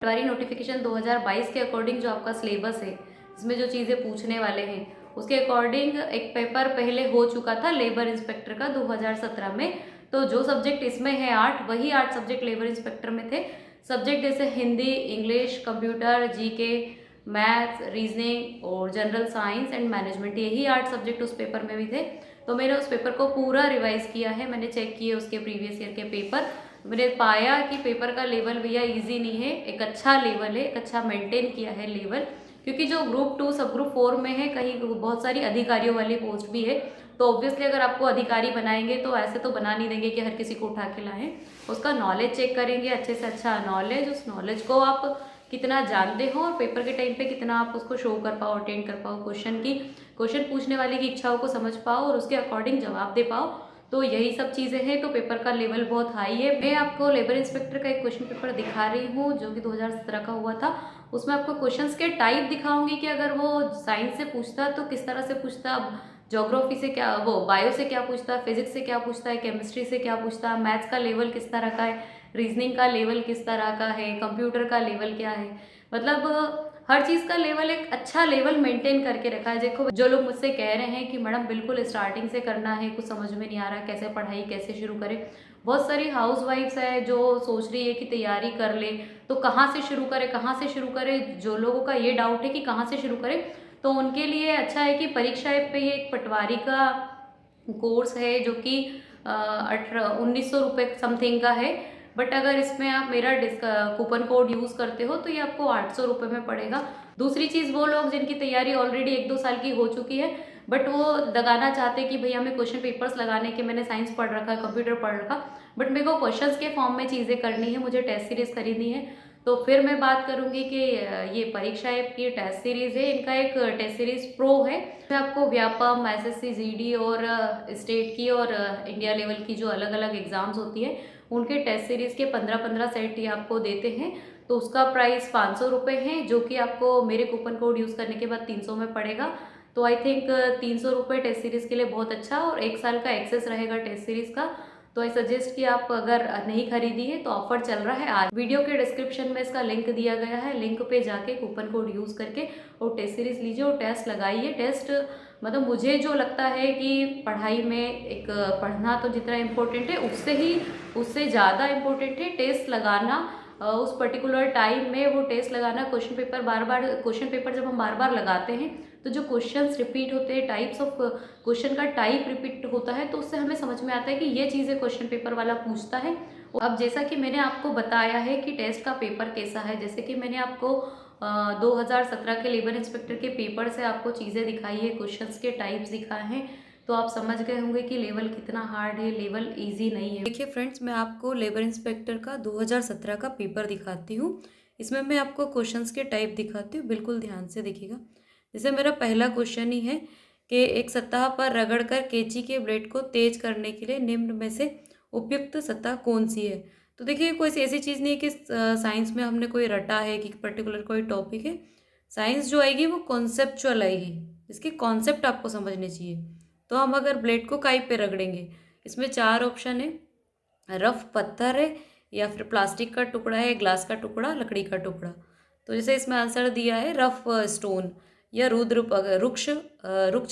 पटवारी notification 2022 के according जो आपका सिलेबस है, इसमें जो चीज़ें पूछने वाले हैं, उसके अकॉर्डिंग एक पेपर पहले हो चुका था लेबर इंस्पेक्टर का 2017 में। तो जो सब्जेक्ट इसमें है 8, वही 8 सब्जेक्ट लेबर इंस्पेक्टर में थे। सब्जेक्ट जैसे Hindi, English, computer, GK, maths, reasoning और जनरल साइंस एंड मैनेजमेंट, यही 8 सब्जेक्ट उस पेपर में भी थे। तो मैंने उस पेपर को पूरा रिवाइज किया है, मैंने चेक किए उसके प्रीवियस ईयर के पेपर। मैंने पाया कि पेपर का लेवल भैया इजी नहीं है, एक अच्छा लेवल है, एक अच्छा मेंटेन किया है लेवल। क्योंकि जो ग्रुप 2 सब ग्रुप 4 में है, कहीं बहुत सारी अधिकारियों वाली पोस्ट भी है। तो ऑब्वियसली अगर आपको अधिकारी बनाएंगे तो ऐसे तो बना नहीं देंगे कि हर किसी को उठा के लाएं। उसका नॉलेज चेक करेंगे, अच्छे से अच्छा नॉलेज, उस नॉलेज को आप कितना जानते हो और पेपर के टाइम पे कितना आप उसको शो कर पाओ, अटेंड कर पाओ, क्वेश्चन पूछने वाले की इच्छाओं को समझ पाओ और उसके अकॉर्डिंग जवाब दे पाओ। तो यही सब चीज़ें हैं। तो पेपर का लेवल बहुत हाई है। मैं आपको लेबर इंस्पेक्टर का एक क्वेश्चन पेपर दिखा रही हूँ जो कि 2017 का हुआ था। उसमें आपको क्वेश्चंस के टाइप दिखाऊंगी कि अगर वो साइंस से पूछता तो किस तरह से पूछता, ज्योग्राफी से क्या, वो बायो से क्या पूछता, फिजिक्स से क्या पूछता है, केमिस्ट्री से क्या पूछता, मैथ्स का लेवल किस तरह का है, रीजनिंग का लेवल किस तरह का है, कंप्यूटर का लेवल क्या है। मतलब हर चीज़ का लेवल, एक अच्छा लेवल मेंटेन करके रखा है। देखो जो लोग मुझसे कह रहे हैं कि मैडम बिल्कुल स्टार्टिंग से करना है, कुछ समझ में नहीं आ रहा कैसे पढ़ाई कैसे शुरू करें, बहुत सारी हाउस वाइफ्स है जो सोच रही है कि तैयारी कर ले, तो कहाँ से शुरू करें, कहाँ से शुरू करें। जो लोगों का ये डाउट है कि कहाँ से शुरू करें, तो उनके लिए अच्छा है कि परीक्षा ऐप पे ये एक पटवारी का कोर्स है जो कि 1900 रुपये समथिंग का है। बट अगर इसमें आप मेरा कूपन कोड यूज़ करते हो तो ये आपको 800 रुपये में पड़ेगा। दूसरी चीज़, वो लोग जिनकी तैयारी ऑलरेडी 1-2 साल की हो चुकी है बट वो दगाना चाहते कि भैया हमें क्वेश्चन पेपर्स लगाने के, मैंने साइंस पढ़ रखा है, कंप्यूटर पढ़ रखा, बट मेरे को क्वेश्चंस के फॉर्म में चीज़ें करनी है, मुझे टेस्ट सीरीज खरीदनी है। तो फिर मैं बात करूंगी कि ये परीक्षा ऐप की टेस्ट सीरीज है, इनका एक टेस्ट सीरीज प्रो है। इसमें आपको व्यापम, एसएससी, जीडी और स्टेट की और इंडिया लेवल की जो अलग अलग एग्जाम्स होती है उनके टेस्ट सीरीज के 15-15 सेट ये आपको देते हैं। तो उसका प्राइस 500 रुपये है, जो कि आपको मेरे कूपन कोड यूज़ करने के बाद 300 में पड़ेगा। तो आई थिंक 300 रुपये टेस्ट सीरीज के लिए बहुत अच्छा, और 1 साल का एक्सेस रहेगा टेस्ट सीरीज का। तो आई सजेस्ट कि आप अगर नहीं खरीदी है तो ऑफर चल रहा है आज। वीडियो के डिस्क्रिप्शन में इसका लिंक दिया गया है, लिंक पे जाके कूपन कोड यूज़ करके और टेस्ट सीरीज लीजिए और टेस्ट लगाइए। टेस्ट मतलब मुझे जो लगता है कि पढ़ाई में एक पढ़ना तो जितना इम्पोर्टेंट है उससे ज़्यादा इम्पोर्टेंट है टेस्ट लगाना। उस पर्टिकुलर टाइम में वो टेस्ट लगाना, क्वेश्चन पेपर जब हम बार बार लगाते हैं तो जो क्वेश्चंस रिपीट होते हैं, टाइप्स ऑफ क्वेश्चन का टाइप रिपीट होता है, तो उससे हमें समझ में आता है कि ये चीज़ें क्वेश्चन पेपर वाला पूछता है। अब जैसा कि मैंने आपको बताया है कि टेस्ट का पेपर कैसा है, जैसे कि मैंने आपको 2017 के लेबर इंस्पेक्टर के पेपर से आपको चीज़ें दिखाई है, क्वेश्चंस के टाइप्स दिखाए हैं, तो आप समझ गए होंगे कि लेवल कितना हार्ड है, लेवल इजी नहीं है। देखिए फ्रेंड्स, मैं आपको लेबर इंस्पेक्टर का 2017 का पेपर दिखाती हूँ। इसमें मैं आपको क्वेश्चंस के टाइप दिखाती हूँ, बिल्कुल ध्यान से देखिएगा। जैसे मेरा पहला क्वेश्चन ही है कि एक सतह पर रगड़कर कैंची के ब्लेड को तेज करने के लिए निम्न में से उपयुक्त सतह कौन सी है। तो देखिए कोई ऐसी चीज़ नहीं है कि साइंस में हमने कोई रटा है कि पर्टिकुलर कोई टॉपिक है। साइंस जो आएगी वो कॉन्सेप्चुअल आएगी, इसके कॉन्सेप्ट आपको समझने चाहिए। तो हम अगर ब्लेड को काई पे रगड़ेंगे, इसमें 4 ऑप्शन है, रफ पत्थर है, या फिर प्लास्टिक का टुकड़ा है, ग्लास का टुकड़ा, लकड़ी का टुकड़ा। तो जैसे इसमें आंसर दिया है रफ स्टोन या रुक्ष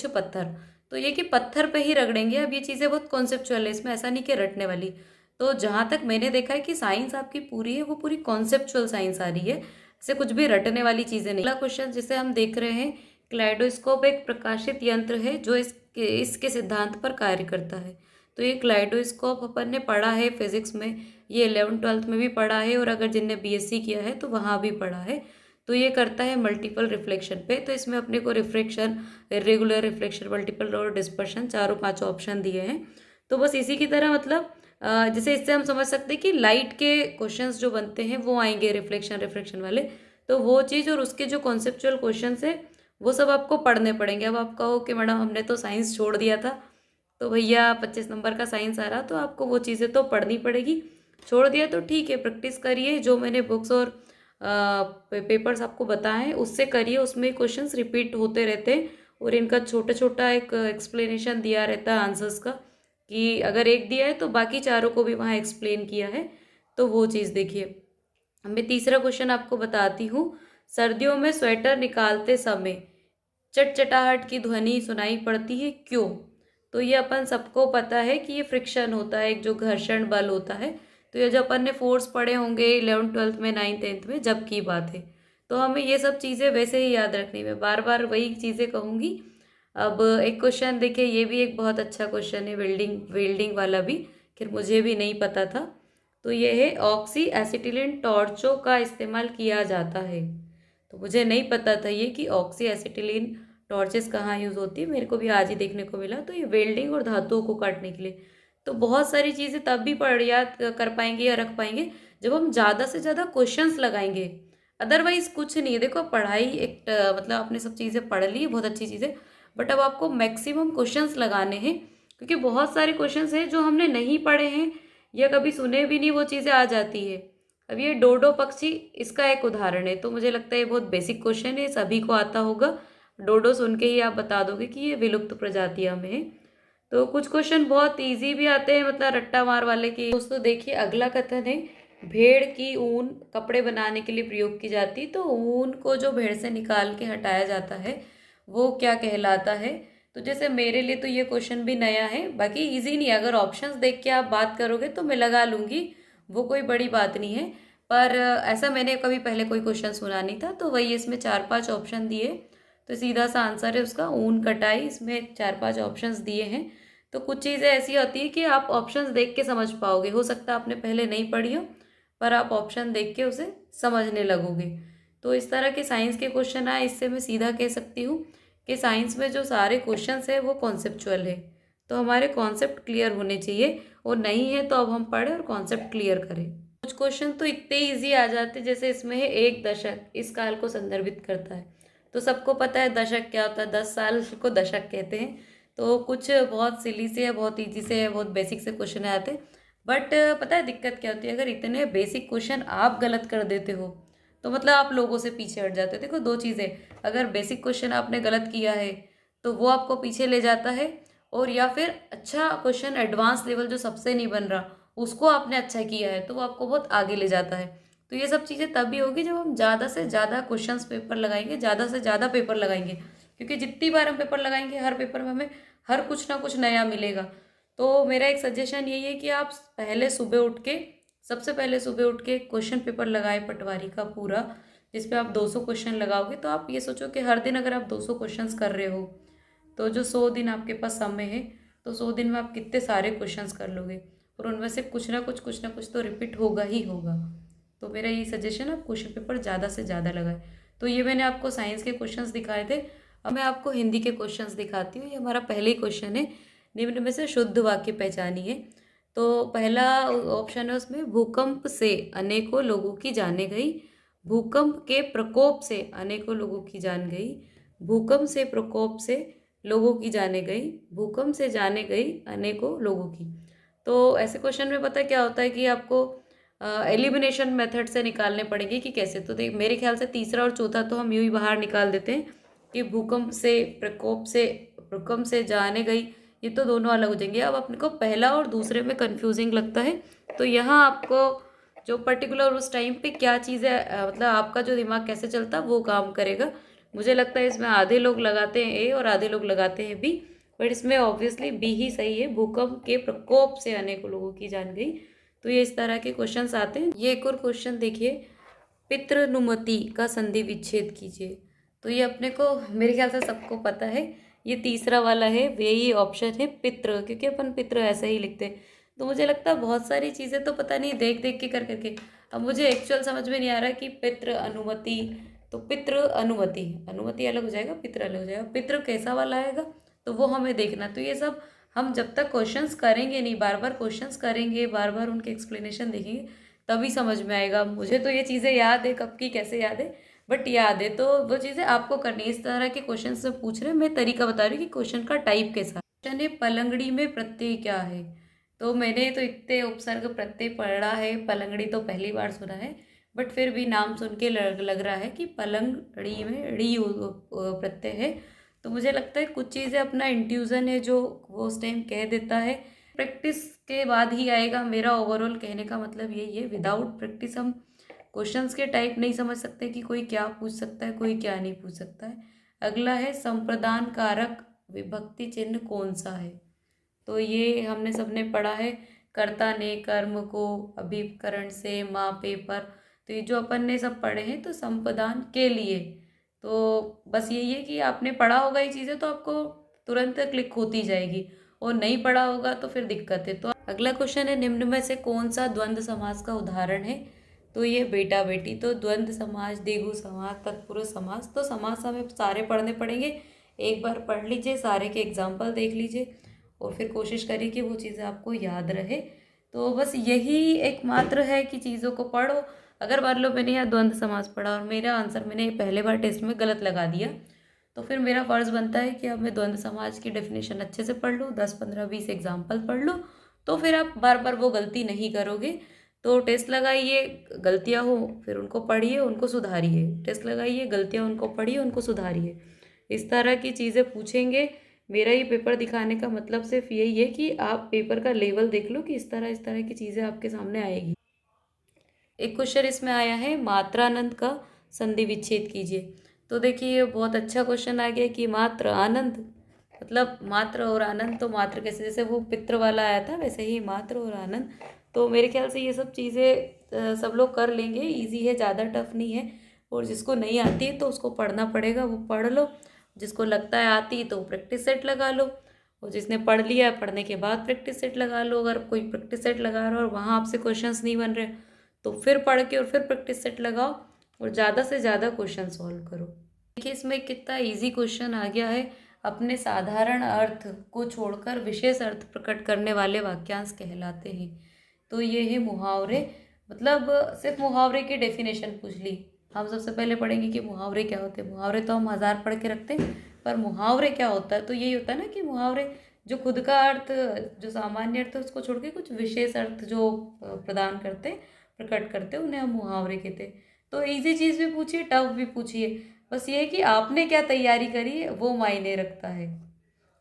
पत्थर। तो ये कि पत्थर पे ही रगड़ेंगे। अब ये चीज़ें बहुत कॉन्सेप्चुअल है, इसमें ऐसा नहीं कि रटने वाली। तो जहाँ तक मैंने देखा है कि साइंस आपकी पूरी है वो पूरी कॉन्सेप्चुअल साइंस आ रही है, इससे कुछ भी रटने वाली चीज़ें नहीं। अगला क्वेश्चन जिसे हम देख रहे हैं, क्लाइडोस्कोप एक प्रकाशित यंत्र है जो इसके सिद्धांत पर कार्य करता है। तो ये क्लाइडोस्कोप अपन ने पढ़ा है फिजिक्स में, ये 11th-12th में भी पढ़ा है, और अगर जिनने बीएससी किया है तो वहाँ भी पढ़ा है। तो ये करता है मल्टीपल रिफ्लेक्शन पे। तो इसमें अपने को रिफ्लेक्शन, इरेगुलर रिफ्लेक्शन, मल्टीपल और डिस्पर्शन, चारों 5 ऑप्शन दिए हैं। तो बस इसी की तरह मतलब जैसे इससे हम समझ सकते हैं कि लाइट के क्वेश्चंस जो बनते हैं वो आएंगे रिफ्लेक्शन वाले। तो वो चीज़ और उसके जो कॉन्सेप्चुअल क्वेश्चंस है वो सब आपको पढ़ने पड़ेंगे। अब आप कहो कि मैडम हमने तो साइंस छोड़ दिया था, तो भैया 25 नंबर का साइंस आ रहा, तो आपको वो चीज़ें तो पढ़नी पड़ेगी। छोड़ दिया तो ठीक है, प्रैक्टिस करिए, जो मैंने बुक्स और पेपर्स आपको बताए हैं उससे करिए, उसमें क्वेश्चंस रिपीट होते रहते हैं और इनका छोटा छोटा एक एक्सप्लेनेशन दिया रहता है आंसर्स का, कि अगर एक दिया है तो बाकी चारों को भी वहाँ एक्सप्लेन किया है। तो वो चीज़ देखिए। मैं तीसरा क्वेश्चन आपको बताती हूँ। सर्दियों में स्वेटर निकालते समय चटचटाहट की ध्वनि सुनाई पड़ती है, क्यों? तो ये अपन सबको पता है कि ये फ्रिक्शन होता है, एक जो घर्षण बल होता है। तो ये जो अपन ने फोर्स पढ़े होंगे 11th 12th में, 9th 10th में, जब की बात है। तो हमें ये सब चीज़ें वैसे ही याद रखनी है, बार बार वही चीज़ें कहूँगी। अब एक क्वेश्चन देखिए, ये भी एक बहुत अच्छा क्वेश्चन है, वेल्डिंग वेल्डिंग वाला भी, फिर मुझे भी नहीं पता था। तो ये है, ऑक्सी एसिटिलीन टॉर्चों का इस्तेमाल किया जाता है। तो मुझे नहीं पता था ये कि ऑक्सी एसिटिलीन टॉर्चेस कहाँ यूज़ होती है, मेरे को भी आज ही देखने को मिला। तो ये वेल्डिंग और धातुओं को काटने के लिए। तो बहुत सारी चीज़ें तब भी पढ़ याद कर पाएंगे या रख पाएंगे जब हम ज़्यादा से ज़्यादा क्वेश्चंस लगाएंगे। अदरवाइज कुछ नहीं है। देखो पढ़ाई एक मतलब आपने सब चीज़ें पढ़ ली, बहुत अच्छी चीज़ें, बट अब आपको मैक्सिमम क्वेश्चंस लगाने हैं, क्योंकि बहुत सारे क्वेश्चंस हैं जो हमने नहीं पढ़े हैं या कभी सुने भी नहीं, वो चीज़ें आ जाती है। अब ये डोडो पक्षी इसका एक उदाहरण है। तो मुझे लगता है ये बहुत बेसिक क्वेश्चन है, सभी को आता होगा। डोडो सुन के ही आप बता दोगे कि ये विलुप्त प्रजातियां में है। तो कुछ क्वेश्चन बहुत इजी भी आते हैं, मतलब रट्टा मार वाले की। दोस्तों देखिए, अगला कथन है, भेड़ की ऊन कपड़े बनाने के लिए प्रयोग की जाती। तो ऊन को जो भेड़ से निकाल के हटाया जाता है वो क्या कहलाता है? तो जैसे मेरे लिए तो ये क्वेश्चन भी नया है, बाकी इजी नहीं है। अगर ऑप्शंस देख के आप बात करोगे तो मैं लगा लूँगी, वो कोई बड़ी बात नहीं है। पर ऐसा मैंने कभी पहले कोई क्वेश्चन सुना नहीं था, तो वही इसमें 4-5 ऑप्शन दिए। तो सीधा सा आंसर है उसका ऊन कटाई। इसमें 4-5 ऑप्शंस दिए हैं। तो कुछ चीज़ें ऐसी होती है कि आप ऑप्शंस देख के समझ पाओगे, हो सकता है आपने पहले नहीं पढ़ी हो, पर आप ऑप्शन देख के उसे समझने लगोगे। तो इस तरह के साइंस के क्वेश्चन आए, इससे मैं सीधा कह सकती हूँ कि साइंस में जो सारे क्वेश्चंस है वो कॉन्सेप्चुअल है। तो हमारे कॉन्सेप्ट क्लियर होने चाहिए, और नहीं है तो अब हम पढ़ें और कॉन्सेप्ट क्लियर करें। कुछ क्वेश्चन तो इतने ईजी आ जाते, जैसे इसमें है, एक दशक इस काल को संदर्भित करता है। तो सबको पता है दशक क्या होता है, 10 साल को दशक कहते हैं। तो कुछ बहुत सिली से है, बहुत ईजी से है, बहुत बेसिक से क्वेश्चन आते हैं। बट पता है दिक्कत क्या होती है, अगर इतने बेसिक क्वेश्चन आप गलत कर देते हो तो मतलब आप लोगों से पीछे हट जाते हो। देखो दो चीज़ें, अगर बेसिक क्वेश्चन आपने गलत किया है तो वो आपको पीछे ले जाता है, और या फिर अच्छा क्वेश्चन एडवांस लेवल जो सबसे नहीं बन रहा उसको आपने अच्छा किया है तो वो आपको बहुत आगे ले जाता है। तो ये सब चीज़ें तभी होगी जब हम ज़्यादा से ज़्यादा क्वेश्चंस पेपर लगाएंगे, ज़्यादा से ज़्यादा पेपर लगाएंगे, क्योंकि जितनी बार हम पेपर लगाएंगे हर पेपर में हमें हर कुछ ना कुछ नया मिलेगा। तो मेरा एक सजेशन यही है कि आप पहले सुबह उठ के, सबसे पहले सुबह उठ के क्वेश्चन पेपर लगाए पटवारी का पूरा, जिसपे आप 200 क्वेश्चन लगाओगे। तो आप ये सोचो कि हर दिन अगर आप 200 क्वेश्चंस कर रहे हो तो जो 100 दिन आपके पास समय है, तो 100 दिन में आप कितने सारे क्वेश्चंस कर लोगे, और उनमें से कुछ ना कुछ तो रिपीट होगा ही होगा। तो मेरा ये सजेशन, आप क्वेश्चन पेपर ज़्यादा से ज़्यादा लगाए। तो ये मैंने आपको साइंस के क्वेश्चंस दिखाए थे। अब मैं आपको हिंदी के क्वेश्चंस दिखाती हूँ। ये हमारा पहले ही क्वेश्चन है, निम्न में से शुद्ध वाक्य पहचानिए। तो पहला ऑप्शन है उसमें, भूकंप से अनेकों लोगों की जाने गई। भूकंप के प्रकोप से अनेकों लोगों की जान गई। भूकंप से प्रकोप से लोगों की जाने गई। भूकंप से जाने गई अनेकों लोगों की। तो ऐसे क्वेश्चन में पता है क्या होता है कि आपको एलिमिनेशन मेथड से निकालने पड़ेंगे कि कैसे। तो देख, मेरे ख्याल से तीसरा और चौथा तो हम यूं ही बाहर निकाल देते हैं कि भूकंप से, प्रकोप से, भूकंप से जाने गई, ये तो दोनों अलग हो जाएंगे। अब अपने को पहला और दूसरे में कंफ्यूजिंग लगता है। तो यहाँ आपको जो पर्टिकुलर उस टाइम पे क्या चीज़ है, मतलब आपका जो दिमाग कैसे चलता है वो काम करेगा। मुझे लगता है इसमें आधे लोग लगाते हैं ए और आधे लोग लगाते हैं बी, बट इसमें ऑब्वियसली बी ही सही है। भूकंप के प्रकोप से अनेकों लोगों की जान गई। तो ये इस तरह के क्वेश्चंस आते हैं। ये एक और क्वेश्चन देखिए, पितृनुमति का संधि विच्छेद कीजिए। तो ये अपने को मेरे ख्याल से सबको पता है, ये तीसरा वाला है, यही ऑप्शन है पितृ, क्योंकि अपन पितृ ऐसे ही लिखते हैं। तो मुझे लगता है बहुत सारी चीज़ें तो पता नहीं देख देख के कर करके, अब मुझे एक्चुअल समझ में नहीं आ रहा कि पितृ अनुमति, तो पितृ अनुमति, अनुमति अलग हो जाएगा, पितृ अलग हो जाएगा, पितृ कैसा वाला आएगा तो वो हमें देखना। तो ये सब हम जब तक क्वेश्चंस करेंगे नहीं, बार बार क्वेश्चंस करेंगे, बार बार उनके एक्सप्लेनेशन देखेंगे, तभी समझ में आएगा। मुझे तो ये चीज़ें याद है, कब की कैसे याद है, बट याद है। तो वो चीज़ें आपको करनी है। इस तरह के क्वेश्चन से पूछ रहे हैं, मैं तरीका बता रही हूँ कि क्वेश्चन का टाइप कैसा। क्वेश्चन है, पलंगड़ी में प्रत्यय क्या है? तो मैंने तो इतने उपसर्ग प्रत्यय पढ़ा है, पलंगड़ी तो पहली बार सुना है, बट फिर भी नाम सुन के लग रहा है कि पलंगड़ी में ड़ी प्रत्यय है। तो मुझे लगता है कुछ चीज़ें अपना इंट्यूजन है जो वो उस टाइम कह देता है, प्रैक्टिस के बाद ही आएगा। मेरा ओवरऑल कहने का मतलब यही है, विदाउट प्रैक्टिस हम क्वेश्चंस के टाइप नहीं समझ सकते कि कोई क्या पूछ सकता है, कोई क्या नहीं पूछ सकता है। अगला है संप्रदान कारक विभक्ति चिन्ह कौन सा है। तो ये हमने सबने पढ़ा है, कर्ता ने कर्म को अभिकरण से, माँ पेपर। तो ये जो अपन ने सब पढ़े हैं तो संप्रदान के लिए। तो बस यही है कि आपने पढ़ा होगा ये चीज़ें तो आपको तुरंत क्लिक होती जाएगी, और नहीं पढ़ा होगा तो फिर दिक्कत है। तो अगला क्वेश्चन है, निम्न में से कौन सा द्वंद्व समास का उदाहरण है। तो ये बेटा बेटी। तो द्वंद्व समास, द्विगु समास, तत्पुरुष समास। तो समास हमें सारे पढ़ने पड़ेंगे। एक बार पढ़ लीजिए, सारे के एग्जाम्पल देख लीजिए, और फिर कोशिश करिए कि वो चीज़ें आपको याद रहे। तो बस यही एकमात्र है कि चीज़ों को पढ़ो। अगर मान लो मैंने यहाँ द्वंद्व समास पढ़ा और मेरा आंसर मैंने पहले बार टेस्ट में गलत लगा दिया, तो फिर मेरा फ़र्ज़ बनता है कि अब मैं द्वंद्व समास की डेफिनेशन अच्छे से पढ़ लूँ, 10 15 20 एग्जाम्पल पढ़ लूँ, तो फिर आप बार बार वो गलती नहीं करोगे। तो टेस्ट लगाइए, गलतियाँ हो फिर उनको पढ़िए, उनको सुधारिए। टेस्ट लगाइए, गलतियाँ उनको पढ़िए, उनको सुधारिए। इस तरह की चीज़ें पूछेंगे। मेरा ये पेपर दिखाने का मतलब सिर्फ यही है कि आप पेपर का लेवल देख लो कि इस तरह की चीज़ें आपके सामने आएगी। एक क्वेश्चन इसमें आया है, मात्रानंद का संधि विच्छेद कीजिए। तो देखिए ये बहुत अच्छा क्वेश्चन आ गया कि मात्र आनंद, मतलब मात्र और आनंद। तो मात्र कैसे, जैसे वो पित्र वाला आया था वैसे ही मात्र और आनंद। तो मेरे ख्याल से ये सब चीज़ें सब लोग कर लेंगे, इजी है, ज़्यादा टफ नहीं है। और जिसको नहीं आती है तो उसको पढ़ना पड़ेगा, वो पढ़ लो। जिसको लगता है आती तो प्रैक्टिस सेट लगा लो, और जिसने पढ़ लिया है पढ़ने के बाद प्रैक्टिस सेट लगा लो। अगर कोई प्रैक्टिस सेट लगा रहा है और वहाँ आपसे क्वेश्चंस नहीं बन रहे तो फिर पढ़ के और फिर प्रैक्टिस सेट लगाओ और ज़्यादा से ज़्यादा क्वेश्चन सॉल्व करो। देखिए इसमें कितना इजी क्वेश्चन आ गया है। अपने साधारण अर्थ को छोड़कर विशेष अर्थ प्रकट करने वाले वाक्यांश कहलाते हैं। तो ये है मुहावरे। मतलब सिर्फ मुहावरे की डेफिनेशन पूछ ली। हम सबसे पहले पढ़ेंगे कि मुहावरे क्या होते हैं। मुहावरे तो हम 1000 पढ़ के रखते हैं, पर मुहावरे क्या होता है। तो यही होता है ना कि मुहावरे जो खुद का अर्थ, जो सामान्य अर्थ है उसको छोड़ के कुछ विशेष अर्थ जो प्रदान करते, प्रकट करते, उन्हें हम मुहावरे कहते हैं। तो इजी चीज़ भी पूछिए, टफ भी पूछिए, बस ये है कि आपने क्या तैयारी करी है वो मायने रखता है।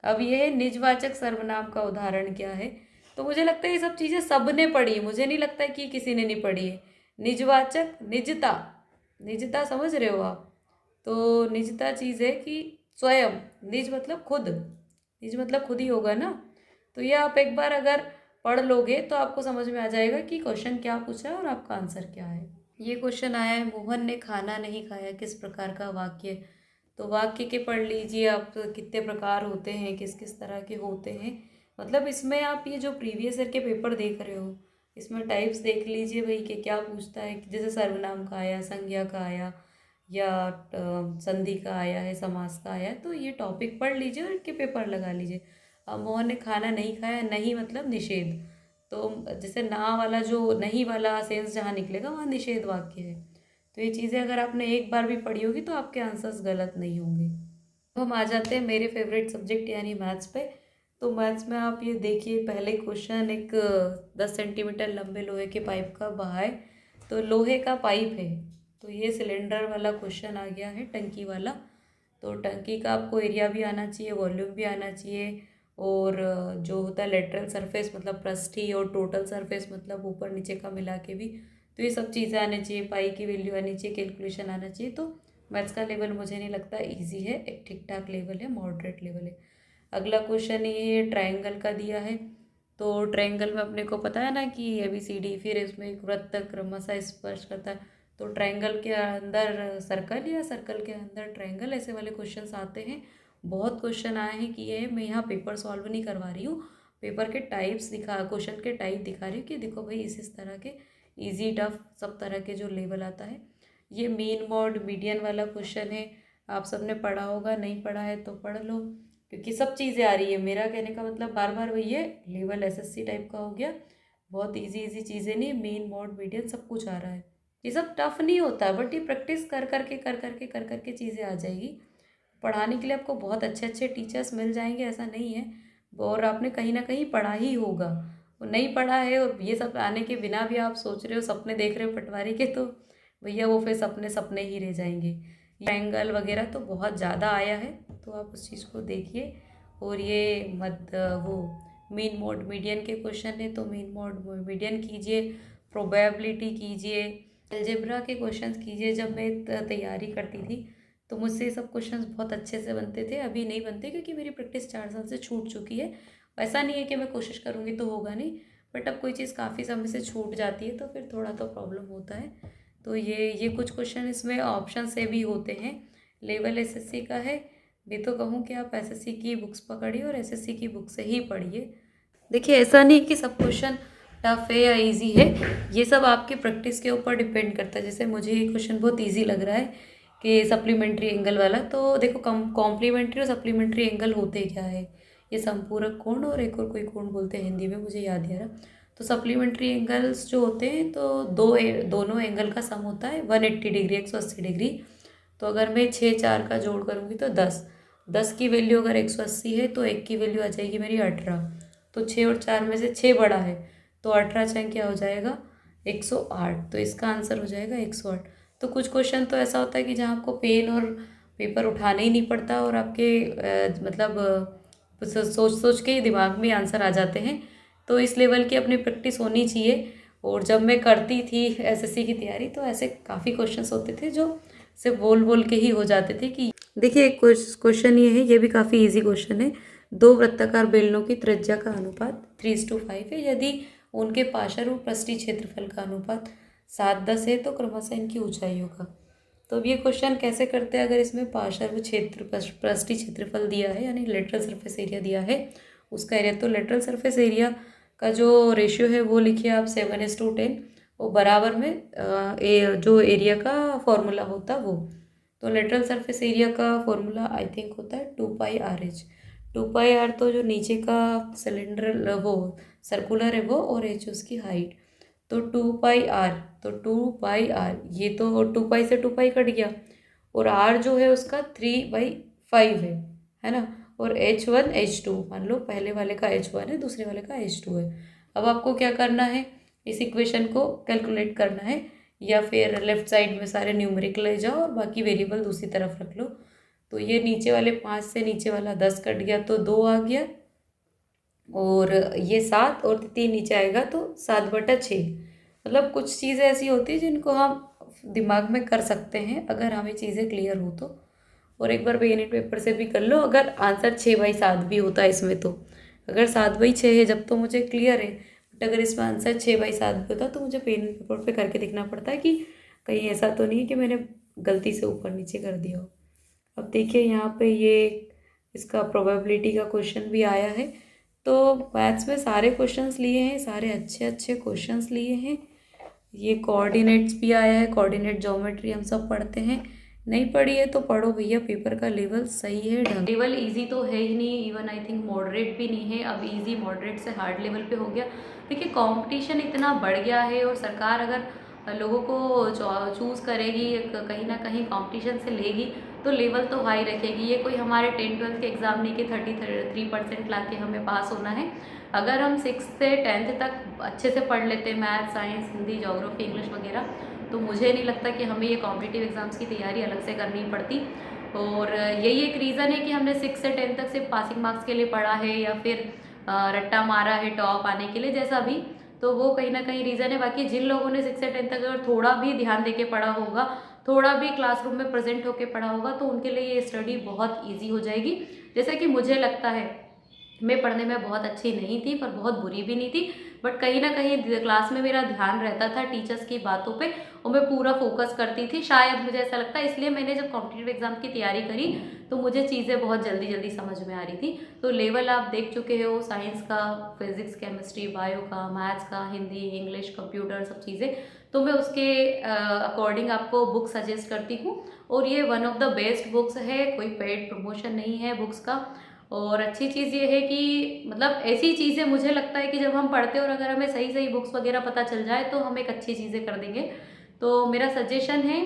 अब ये है निजवाचक सर्वनाम का उदाहरण क्या है। तो मुझे लगता है ये सब चीज़ें सबने पढ़ी है, मुझे नहीं लगता है कि किसी ने नहीं पढ़ी है। निजवाचक, निजता, निजता समझ रहे हो आप। तो निजता चीज़ है कि स्वयं, निज मतलब खुद, निज मतलब खुद ही होगा ना। तो ये आप एक बार अगर पढ़ लोगे तो आपको समझ में आ जाएगा कि क्वेश्चन क्या पूछा है और आपका आंसर क्या है। ये क्वेश्चन आया है, मोहन ने खाना नहीं खाया, किस प्रकार का वाक्य। तो वाक्य के पढ़ लीजिए आप, कितने प्रकार होते हैं, किस किस तरह के होते हैं। मतलब इसमें आप ये जो प्रीवियस ईयर के पेपर देख रहे हो इसमें टाइप्स देख लीजिए भाई कि क्या पूछता है। जैसे सर्वनाम का आया, संज्ञा का आया, या संधि का आया है, समास का आया है। तो ये टॉपिक पढ़ लीजिए और इनके पेपर लगा लीजिए। अब मोहन ने खाना नहीं खाया, नहीं मतलब निषेध। तो जैसे ना वाला, जो नहीं वाला सेंस जहाँ निकलेगा वहाँ निषेध वाक्य है। तो ये चीज़ें अगर आपने एक बार भी पढ़ी होगी तो आपके आंसर्स गलत नहीं होंगे। अब हम आ जाते हैं मेरे फेवरेट सब्जेक्ट यानी मैथ्स पे। तो मैथ्स में आप ये देखिए, पहले क्वेश्चन एक 10 सेंटीमीटर लंबे लोहे के पाइप का बहाए। तो लोहे का पाइप है, तो ये सिलेंडर वाला क्वेश्चन आ गया है, टंकी वाला। तो टंकी का आपको एरिया भी आना चाहिए, वॉल्यूम भी आना चाहिए, और जो होता है लेटरल सरफेस मतलब पृष्ठीय, और टोटल सरफेस मतलब ऊपर नीचे का मिला के भी। तो ये सब चीज़ें आनी चाहिए, पाई की वैल्यू आनी चाहिए, कैलकुलेशन आना चाहिए। तो मैथ्स का लेवल मुझे नहीं लगता इजी है, एक ठीक ठाक लेवल है, मॉडरेट लेवल है। अगला क्वेश्चन ये ट्रायंगल का दिया है। तो ट्रायंगल में अपने को पता है ना कि ABCD, फिर इसमें एक वृत्त क्रमशः स्पर्श करता है। तो ट्रायंगल के अंदर सर्कल या सर्कल के अंदर ट्रायंगल, ऐसे वाले क्वेश्चंस आते हैं। बहुत क्वेश्चन आए हैं कि ये मैं यहाँ पेपर सॉल्व नहीं करवा रही हूँ, पेपर के टाइप्स दिखा, क्वेश्चन के टाइप दिखा रही हूँ कि देखो भाई इस तरह के इजी टफ सब तरह के जो लेवल आता है। ये मीन मॉड मीडियन वाला क्वेश्चन है, आप सबने पढ़ा होगा, नहीं पढ़ा है तो पढ़ लो, क्योंकि सब चीज़ें आ रही है। मेरा कहने का मतलब बार बार वही है, लेवल SSC टाइप का हो गया। बहुत इजी इजी चीज़ें नहीं, मीन मॉड मीडियन सब कुछ आ रहा है। ये सब टफ नहीं होता, बट ये प्रैक्टिस कर करके चीज़ें आ जाएगी। पढ़ाने के लिए आपको बहुत अच्छे अच्छे टीचर्स मिल जाएंगे, ऐसा नहीं है। और आपने कहीं ना कहीं पढ़ा ही होगा, वो नहीं पढ़ा है और ये सब आने के बिना भी आप सोच रहे हो, सपने देख रहे हो पटवारी के, तो भैया वो फिर सपने सपने ही रह जाएंगे। ट्रायंगल वगैरह तो बहुत ज़्यादा आया है, तो आप उस चीज़ को देखिए। और ये मत वो मीन मोड मीडियन के क्वेश्चन है, तो मीन मोड मीडियन कीजिए, प्रोबेबिलिटी कीजिए, अलजेब्रा के क्वेश्चंस कीजिए। जब मैं तैयारी करती थी तो मुझसे ये सब क्वेश्चंस बहुत अच्छे से बनते थे। अभी नहीं बनते क्योंकि मेरी प्रैक्टिस 4 साल से छूट चुकी है। ऐसा नहीं है कि मैं कोशिश करूँगी तो होगा नहीं, बट अब कोई चीज़ काफ़ी समय से छूट जाती है तो फिर थोड़ा तो प्रॉब्लम होता है। तो ये कुछ क्वेश्चन इसमें ऑप्शन से भी होते हैं। लेवल एसएससी का है। मैं तो कहूँ कि आप एसएससी की बुक्स पकड़िए और एसएससी की बुक से ही पढ़िए। देखिए, ऐसा नहीं कि सब क्वेश्चन टफ है या इजी है, ये सब आपकी प्रैक्टिस के ऊपर डिपेंड करता है। जैसे मुझे ये क्वेश्चन बहुत इजी लग रहा है कि सप्लीमेंट्री एंगल वाला, तो देखो कॉम्प्लीमेंट्री और सप्लीमेंट्री एंगल होते क्या है, ये संपूरक कोण और एक और कोई कोण बोलते हैं हिंदी में, मुझे याद नहीं आ रहा। तो सप्लीमेंट्री एंगल्स जो होते हैं तो दोनों एंगल का सम होता है 180 डिग्री, 180 डिग्री। तो अगर मैं 6 4 का जोड़ करूँगी तो 10 की वैल्यू अगर 180 है तो 1 की वैल्यू आ जाएगी मेरी 18। तो 6 और 4 में से 6 बड़ा है, तो 18 क्या हो जाएगा 108। तो इसका आंसर हो जाएगा 108। तो कुछ क्वेश्चन तो ऐसा होता है कि जहाँ आपको पेन और पेपर उठाना ही नहीं पड़ता और आपके सोच सोच के ही दिमाग में आंसर आ जाते हैं। तो इस लेवल की अपनी प्रैक्टिस होनी चाहिए। और जब मैं करती थी एसएससी की तैयारी तो ऐसे काफ़ी क्वेश्चंस होते थे जो सिर्फ बोल बोल के ही हो जाते थे। कि देखिए, एक क्वेश्चन ये है, ये भी काफ़ी इजी क्वेश्चन है। दो वृत्ताकार बेलनों की त्रिज्या का अनुपात 3:5 है। यदि उनके पार्श्व पृष्ठीय क्षेत्रफल का अनुपात 7:10 है तो क्रमशः इनकी ऊंचाई होगा। तो अब ये क्वेश्चन कैसे करते हैं, अगर इसमें पार्श्व क्षेत्र पृष्ठीय क्षेत्रफल दिया है यानी लेटरल सरफेस एरिया दिया है उसका एरिया, तो लेटरल सरफेस एरिया का जो रेशियो है वो लिखिए आप 7:10 और बराबर में जो एरिया का फॉर्मूला होता वो। तो लेटरल सरफेस एरिया का फॉर्मूला आई थिंक होता है 2πr/h। 2πr तो जो नीचे का सिलेंडर वो सर्कुलर है वो, और h उसकी हाइट। तो 2πr, तो 2πr ये तो 2π से 2π कट गया, और r जो है उसका 3/5 है ना। और h1 h2, मान लो पहले वाले का h1 है दूसरे वाले का h2 है। अब आपको क्या करना है, इस इक्वेशन को कैलकुलेट करना है, या फिर लेफ्ट साइड में सारे न्यूमेरिक ले जाओ और बाकी वेरिएबल दूसरी तरफ रख लो। तो ये नीचे वाले 5 से नीचे वाला 10 कट गया तो 2 आ गया, और ये 7 और 3 नीचे आएगा तो 7/6। मतलब कुछ चीज़ें ऐसी होती है जिनको हम दिमाग में कर सकते हैं अगर हमें चीज़ें क्लियर हो तो। और एक बार यूनिट पेपर से भी कर लो, अगर आंसर 6/7 भी होता है इसमें, तो अगर 7/6 है जब तो मुझे क्लियर है, बट अगर इसमें आंसर 6/7 भी होता तो मुझे पेन पेपर पे करके दिखना पड़ता है कि कहीं ऐसा तो नहीं है कि मैंने गलती से ऊपर नीचे कर दिया हो। अब देखिए यहाँ पे ये इसका प्रोबेबिलिटी का क्वेश्चन भी आया है। तो मैथ्स में सारे क्वेश्चंस लिए हैं, सारे अच्छे अच्छे क्वेश्चंस लिए हैं। ये कोऑर्डिनेट्स भी आया है, कोऑर्डिनेट ज्योमेट्री हम सब पढ़ते हैं। नहीं पढ़ी है तो पढ़ो भैया, पेपर का लेवल सही है, ढंग लेवल इजी तो है ही नहीं, इवन आई थिंक मॉडरेट भी नहीं है। अब इजी मॉडरेट से हार्ड लेवल पे हो गया। देखिए, कंपटीशन इतना बढ़ गया है और सरकार अगर लोगों को चूज़ करेगी, कहीं ना कहीं कंपटीशन से लेगी तो लेवल तो हाई रखेगी। ये कोई हमारे 10th-12th के एग्ज़ाम नहीं कि 33% ला के हमें पास होना है। अगर हम 6th से 10th तक अच्छे से पढ़ लेते हैं, math, science, Hindi, geography, English वगैरह, तो मुझे नहीं लगता कि हमें ये कॉम्पिटिटिव एग्ज़ाम्स की तैयारी अलग से करनी पड़ती। और यही एक रीज़न है कि हमने 6 से 10 तक सिर्फ पासिंग मार्क्स के लिए पढ़ा है या फिर रट्टा मारा है टॉप आने के लिए जैसा भी, तो वो कहीं ना कहीं रीज़न है। बाकी जिन लोगों ने 6 से 10 तक अगर थोड़ा भी ध्यान दे के पढ़ा होगा, थोड़ा भी क्लासरूम में प्रेजेंट होके पढ़ा होगा, तो उनके लिए ये स्टडी बहुत ईजी हो जाएगी। जैसा कि मुझे लगता है, मैं पढ़ने में बहुत अच्छी नहीं थी पर बहुत बुरी भी नहीं थी, बट कहीं ना कहीं क्लास में मेरा ध्यान रहता था टीचर्स की बातों पे और मैं पूरा फोकस करती थी। शायद मुझे ऐसा लगता है, इसलिए मैंने जब कॉम्पिटिटिव एग्जाम की तैयारी करी तो मुझे चीज़ें बहुत जल्दी जल्दी समझ में आ रही थी। तो लेवल आप देख चुके हो साइंस का, फिजिक्स, केमिस्ट्री, बायो का, मैथ्स का, हिंदी, इंग्लिश, कंप्यूटर, सब चीज़ें। तो मैं उसके अकॉर्डिंग आपको बुक सजेस्ट करती हूँ, और ये one of the best books है, कोई पेड प्रमोशन नहीं है बुक्स का। और अच्छी चीज़ ये है कि मतलब ऐसी चीज़ें मुझे लगता है कि जब हम पढ़ते हैं और अगर हमें सही सही बुक्स वगैरह पता चल जाए तो हम एक अच्छी चीज़ें कर देंगे। तो मेरा सजेशन है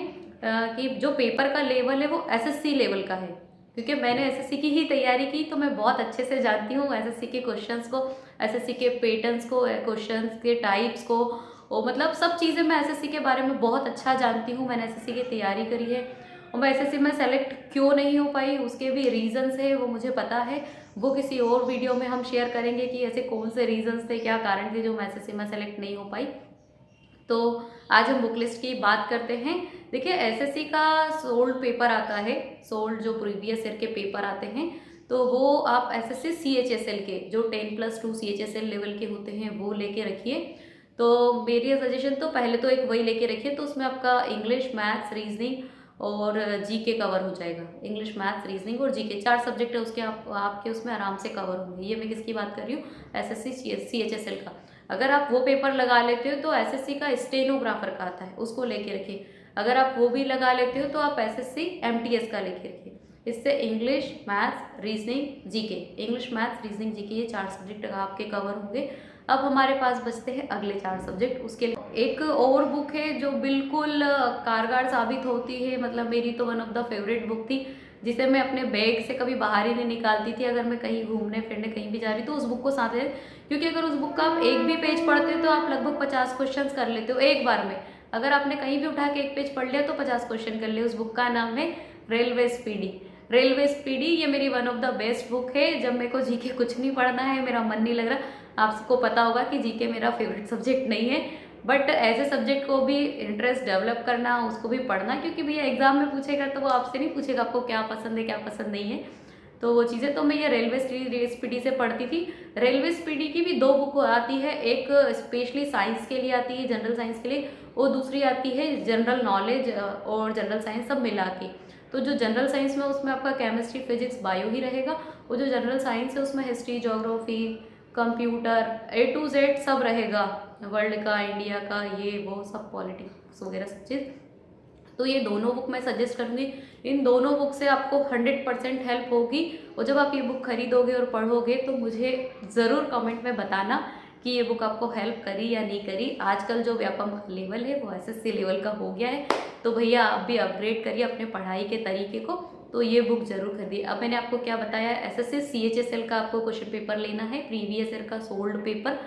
कि जो पेपर का लेवल है वो एसएससी लेवल का है, क्योंकि मैंने एसएससी की ही तैयारी की तो मैं बहुत अच्छे से जानती हूँ एसएससी के क्वेश्चंस को, एसएससी के पैटर्न्स को, क्वेश्चंस के टाइप्स को, और मतलब सब चीज़ें मैं एसएससी के बारे में बहुत अच्छा जानती हूँ। मैंने एसएससी की तैयारी करी है और मैं एसएससी में सेलेक्ट क्यों नहीं हो पाई उसके भी रीजंस है, वो मुझे पता है। वो किसी और वीडियो में हम शेयर करेंगे कि ऐसे कौन से रीजंस थे, क्या कारण थे जो मैं एसएससी में सेलेक्ट नहीं हो पाई। तो आज हम बुक लिस्ट की बात करते हैं। देखिए एसएससी का सोल्ड पेपर आता है, सोल्ड जो प्रीवियस ईयर के पेपर आते हैं, तो वो आप एसएससी सीएचएसएल के जो 10+2 सीएचएसएल लेवल के होते हैं वो लेके रखिए। तो मेरी सजेशन तो पहले तो एक वही लेके रखिए, तो उसमें आपका इंग्लिश, मैथ्स, रीजनिंग और जीके कवर हो जाएगा। इंग्लिश, मैथ्स, रीजनिंग और जीके 4 सब्जेक्ट है उसके, आपके उसमें आराम से कवर होंगे। ये मैं किसकी बात कर रही हूँ, एसएससी सीएचएसएल का। अगर आप वो पेपर लगा लेते हो तो एसएससी का स्टेनोग्राफर का आता है, उसको लेके रखिए। अगर आप वो भी लगा लेते हो तो आप एसएससी एमटीएस का लेके रखिए। इससे English, maths, reasoning, GK, English, maths, reasoning, GK ये 4 सब्जेक्ट आपके कवर होंगे। अब हमारे पास बचते हैं अगले 4 सब्जेक्ट। उसके लिए एक और बुक है जो बिल्कुल कारगर साबित होती है, मतलब मेरी तो one of the favourite book थी, जिसे मैं अपने बैग से कभी बाहर ही नहीं निकालती थी। अगर मैं कहीं घूमने फिरने कहीं भी जा रही तो उस बुक को साथ है, क्योंकि अगर उस बुक का आप एक भी पेज पढ़ते हो तो आप लगभग 50 क्वेश्चन कर लेते हो एक बार में। अगर आपने कहीं भी उठा के एक पेज पढ़ लिया तो 50 क्वेश्चन कर लिए। उस बुक का नाम है रेलवे स्पीडी। रेलवे स्पीडी ये मेरी one of the best book है। जब मेरे को जीके कुछ नहीं पढ़ना है, मेरा मन नहीं लग रहा, आपको पता होगा कि जीके मेरा फेवरेट सब्जेक्ट नहीं है, बट ऐसे सब्जेक्ट को भी इंटरेस्ट डेवलप करना, उसको भी पढ़ना, क्योंकि भैया एग्जाम में पूछेगा तो वो आपसे नहीं पूछेगा आपको क्या पसंद है क्या पसंद नहीं है। तो वो चीज़ें तो मैं ये रेलवे स्पीडी से पढ़ती थी। रेलवे स्पीडी की भी 2 बुक आती है, एक स्पेशली साइंस के लिए आती है, जनरल साइंस के लिए, और दूसरी आती है जनरल नॉलेज और जनरल साइंस सब मिला के। तो जो जनरल साइंस में उसमें आपका केमिस्ट्री, फिजिक्स, बायो ही रहेगा, और जो जनरल साइंस है उसमें history, geography, computer, A to Z सब रहेगा, वर्ल्ड का, इंडिया का, ये वो सब, पॉलिटिक्स वगैरह सब चीज़। तो ये दोनों बुक मैं सजेस्ट करूँगी। इन दोनों बुक से आपको 100% हेल्प होगी, और जब आप ये बुक खरीदोगे और पढ़ोगे तो मुझे ज़रूर कमेंट में बताना कि ये बुक आपको हेल्प करी या नहीं करी। आजकल जो व्यापम का लेवल है वो एसएससी लेवल का हो गया है, तो भैया आप भी अपग्रेड करिए अपने पढ़ाई के तरीके को, तो ये बुक जरूर खरीदिए। अब मैंने आपको क्या बताया, एसएससी सीएचएसएल का आपको क्वेश्चन पेपर लेना है, प्रीवियस ईयर का सोल्ड पेपर,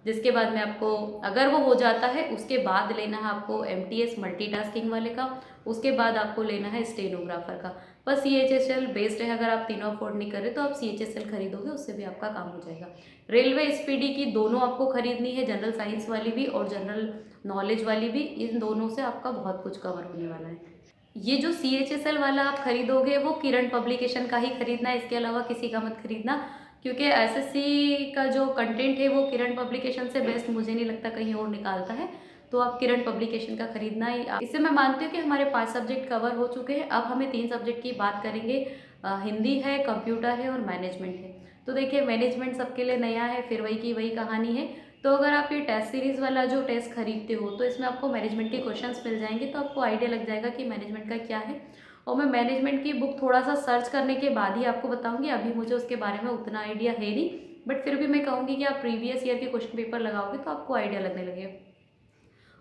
जिसके बाद में आपको, अगर वो हो जाता है उसके बाद लेना है आपको एमटीएस मल्टीटास्किंग वाले का, उसके बाद आपको लेना है स्टेनोग्राफर का। बस सीएचएसएल बेस्ड है, अगर आप तीनों अफोर्ड नहीं कर रहे तो आप सीएचएसएल खरीदोगे, उससे भी आपका काम हो जाएगा। रेलवे स्पीडी की दोनों आपको खरीदनी है, जनरल साइंस वाली भी और जनरल नॉलेज वाली भी, इन दोनों से आपका बहुत कुछ कवर होने वाला है। ये जो सीएचएसएल वाला आप खरीदोगे वो किरण पब्लिकेशन का ही खरीदना है, इसके अलावा किसी का मत खरीदना, क्योंकि एसएससी का जो कंटेंट है वो किरण पब्लिकेशन से बेस्ट मुझे नहीं लगता कहीं और निकालता है, तो आप किरण पब्लिकेशन का खरीदना ही। इससे मैं मानती हूँ कि हमारे 5 सब्जेक्ट कवर हो चुके हैं। अब हमें 3 सब्जेक्ट की बात करेंगे, हिंदी है, कंप्यूटर है और मैनेजमेंट है। तो देखिए मैनेजमेंट सबके लिए नया है, फिर वही की वही कहानी है। तो अगर आप ये टेस्ट सीरीज़ वाला जो टेस्ट खरीदते हो तो इसमें आपको मैनेजमेंट के क्वेश्चंस मिल जाएंगे, तो आपको आइडिया लग जाएगा कि मैनेजमेंट का क्या है। और मैं मैनेजमेंट की बुक थोड़ा सा सर्च करने के बाद ही आपको बताऊंगी, अभी मुझे उसके बारे में उतना आइडिया है नहीं, बट फिर भी मैं कहूँगी कि आप प्रीवियस ईयर के क्वेश्चन पेपर लगाओगे तो आपको आइडिया लगने लगेगा।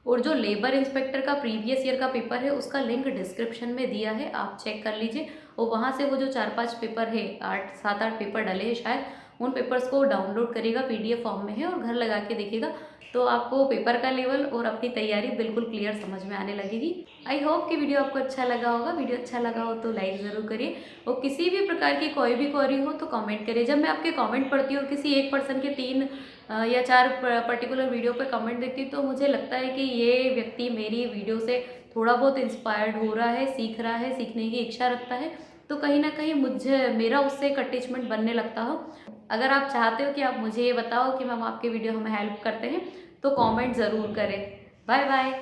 और जो लेबर इंस्पेक्टर का प्रीवियस ईयर का पेपर है उसका लिंक डिस्क्रिप्शन में दिया है, आप चेक कर लीजिए, और वहाँ से वो जो 4-5 पेपर है, 7-8 पेपर डले हैं शायद, उन पेपर्स को डाउनलोड करिएगा, पीडीएफ फॉर्म में है, और घर लगा के देखिएगा, तो आपको पेपर का लेवल और अपनी तैयारी बिल्कुल क्लियर समझ में आने लगेगी। आई होप कि वीडियो आपको अच्छा लगा होगा। वीडियो अच्छा लगा हो तो लाइक ज़रूर करिए, और किसी भी प्रकार की कोई भी क्वेरी हो तो कमेंट करिए। जब मैं आपके कमेंट पढ़ती हूँ और किसी एक पर्सन के 3 या 4 पर्टिकुलर वीडियो पे कमेंट देखती हूँ, तो मुझे लगता है कि ये व्यक्ति मेरी वीडियो से थोड़ा बहुत इंस्पायर्ड हो रहा है, सीख रहा है, सीखने की इच्छा रखता है, तो कहीं ना कहीं मुझे, मेरा उससे एक अटैचमेंट बनने लगता हो। अगर आप चाहते हो कि आप मुझे ये बताओ कि मैम आपके वीडियो हमें हेल्प करते हैं, तो कमेंट ज़रूर करें। Bye bye.